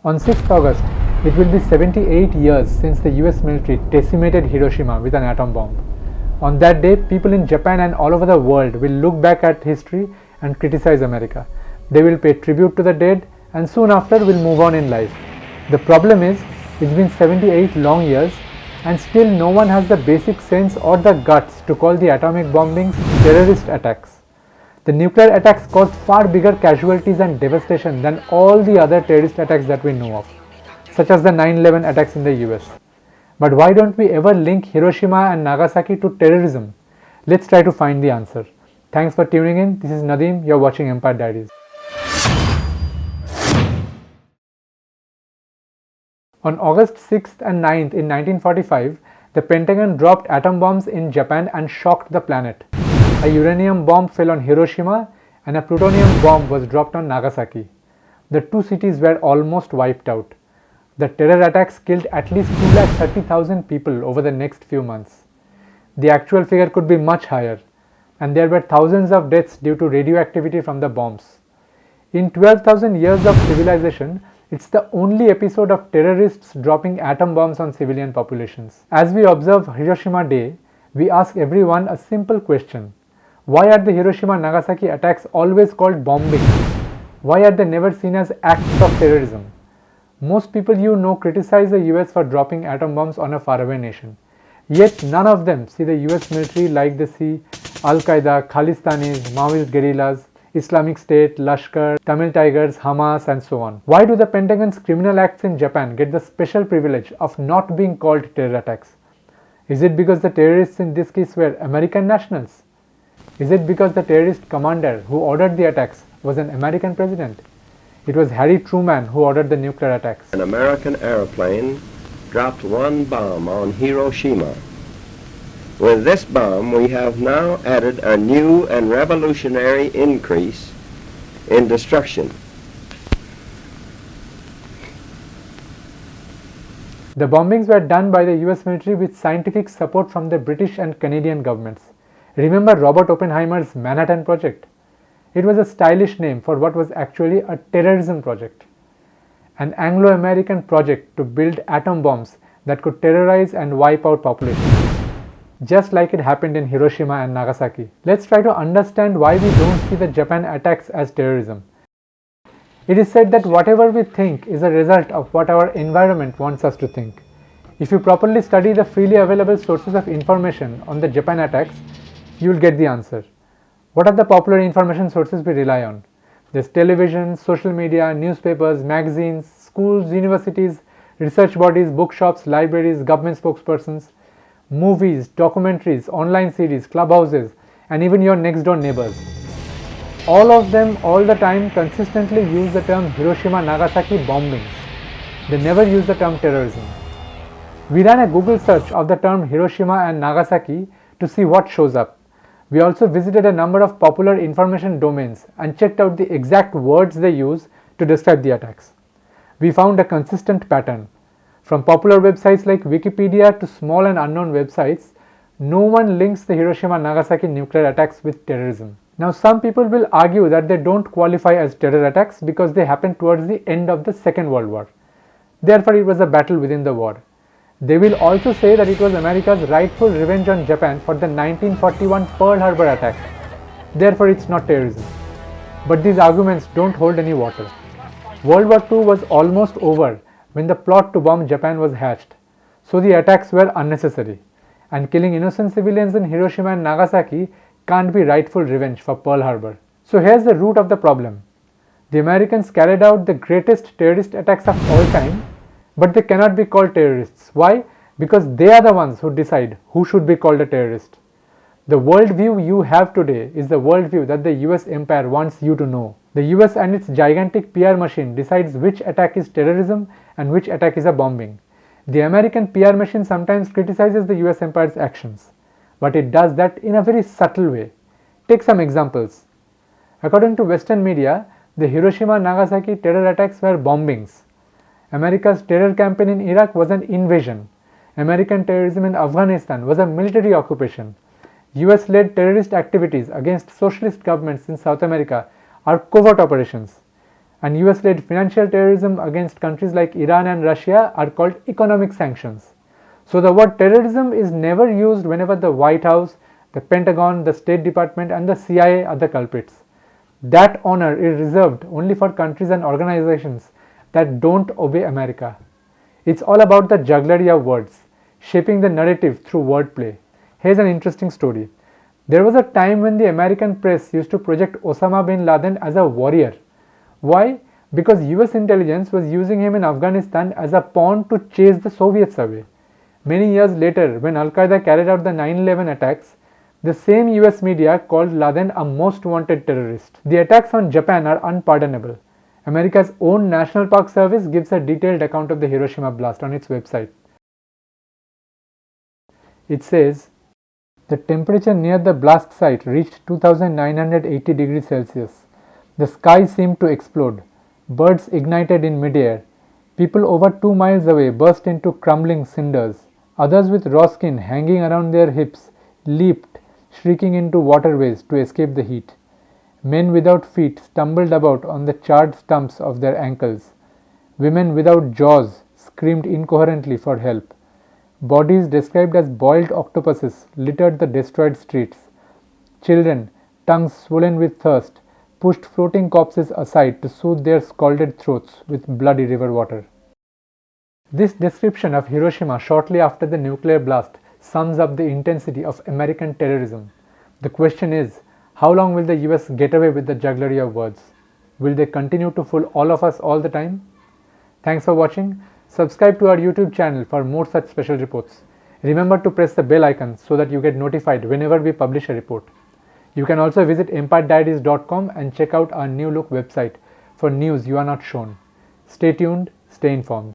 On 6th August, it will be 78 years since the US military decimated Hiroshima with an atom bomb. On that day, people in Japan and all over the world will look back at history and criticize America. They will pay tribute to the dead and soon after will move on in life. The problem is, it's been 78 long years and still no one has the basic sense or the guts to call the atomic bombings terrorist attacks. The nuclear attacks caused far bigger casualties and devastation than all the other terrorist attacks that we know of, such as the 9/11 attacks in the US. But why don't we ever link Hiroshima and Nagasaki to terrorism? Let's try to find the answer. Thanks for tuning in. This is Nadeem. You're watching Empire Diaries. On August 6th and 9th in 1945, the Pentagon dropped atom bombs in Japan and shocked the planet. A uranium bomb fell on Hiroshima and a plutonium bomb was dropped on Nagasaki. The two cities were almost wiped out. The terror attacks killed at least 230,000 people over the next few months. The actual figure could be much higher, and there were thousands of deaths due to radioactivity from the bombs. In 12,000 years of civilization, it's the only episode of terrorists dropping atom bombs on civilian populations. As we observe Hiroshima Day, we ask everyone a simple question. Why are the Hiroshima and Nagasaki attacks always called bombing? Why are they never seen as acts of terrorism? Most people you know criticize the US for dropping atom bombs on a faraway nation. Yet none of them see the US military like they see Al-Qaeda, Khalistanis, Maoist guerrillas, Islamic State, Lashkar, Tamil Tigers, Hamas and so on. Why do the Pentagon's criminal acts in Japan get the special privilege of not being called terror attacks? Is it because the terrorists in this case were American nationals? Is it because the terrorist commander who ordered the attacks was an American president? It was Harry Truman who ordered the nuclear attacks. An American airplane dropped one bomb on Hiroshima. With this bomb, we have now added a new and revolutionary increase in destruction. The bombings were done by the US military with scientific support from the British and Canadian governments. Remember Robert Oppenheimer's Manhattan Project? It was a stylish name for what was actually a terrorism project. An Anglo-American project to build atom bombs that could terrorize and wipe out populations. Just like it happened in Hiroshima and Nagasaki. Let's try to understand why we don't see the Japan attacks as terrorism. It is said that whatever we think is a result of what our environment wants us to think. If you properly study the freely available sources of information on the Japan attacks, you will get the answer. What are the popular information sources we rely on? There's television, social media, newspapers, magazines, schools, universities, research bodies, bookshops, libraries, government spokespersons, movies, documentaries, online series, clubhouses, and even your next door neighbors. All of them all the time consistently use the term Hiroshima-Nagasaki bombings. They never use the term terrorism. We ran a Google search of the term Hiroshima and Nagasaki to see what shows up. We also visited a number of popular information domains and checked out the exact words they use to describe the attacks. We found a consistent pattern. From popular websites like Wikipedia to small and unknown websites, no one links the Hiroshima-Nagasaki nuclear attacks with terrorism. Now some people will argue that they don't qualify as terror attacks because they happened towards the end of the Second World War. Therefore it was a battle within the war. They will also say that it was America's rightful revenge on Japan for the 1941 Pearl Harbor attack. Therefore it's not terrorism. But these arguments don't hold any water. World War II was almost over when the plot to bomb Japan was hatched. So the attacks were unnecessary. And killing innocent civilians in Hiroshima and Nagasaki can't be rightful revenge for Pearl Harbor. So here's the root of the problem. The Americans carried out the greatest terrorist attacks of all time, but they cannot be called terrorists. Why? Because they are the ones who decide who should be called a terrorist. The worldview you have today is the worldview that the US empire wants you to know. The US and its gigantic PR machine decides which attack is terrorism and which attack is a bombing. The American PR machine sometimes criticizes the US empire's actions, but it does that in a very subtle way. Take some examples. According to Western media, the Hiroshima and Nagasaki terror attacks were bombings. America's terror campaign in Iraq was an invasion. American terrorism in Afghanistan was a military occupation. US-led terrorist activities against socialist governments in South America are covert operations. and US-led financial terrorism against countries like Iran and Russia are called economic sanctions. So the word terrorism is never used whenever the White House, the Pentagon, the State Department and the CIA are the culprits. That honor is reserved only for countries and organizations that don't obey America. It's all about the jugglery of words, shaping the narrative through wordplay. Here's an interesting story. There was a time when the American press used to project Osama bin Laden as a warrior. Why? Because US intelligence was using him in Afghanistan as a pawn to chase the Soviets away. Many years later, when Al Qaeda carried out the 9/11 attacks, the same US media called Laden a most wanted terrorist. The attacks on Japan are unpardonable. America's own National Park Service gives a detailed account of the Hiroshima blast on its website. It says, the temperature near the blast site reached 2980 degrees Celsius. The sky seemed to explode. Birds ignited in midair. People over 2 miles away burst into crumbling cinders. Others with raw skin hanging around their hips leaped, shrieking into waterways to escape the heat. Men without feet stumbled about on the charred stumps of their ankles. Women without jaws screamed incoherently for help. Bodies described as boiled octopuses littered the destroyed streets. Children, tongues swollen with thirst, pushed floating corpses aside to soothe their scalded throats with bloody river water. This description of Hiroshima shortly after the nuclear blast sums up the intensity of American terrorism. The question is, how long will the US get away with the jugglery of words? Will they continue to fool all of us all the time? Thanks for watching. Subscribe to our YouTube channel for more such special reports. Remember to press the bell icon so that you get notified whenever we publish a report. You can also visit empirediaries.com and check out our new look website for news you are not shown. Stay tuned, stay informed.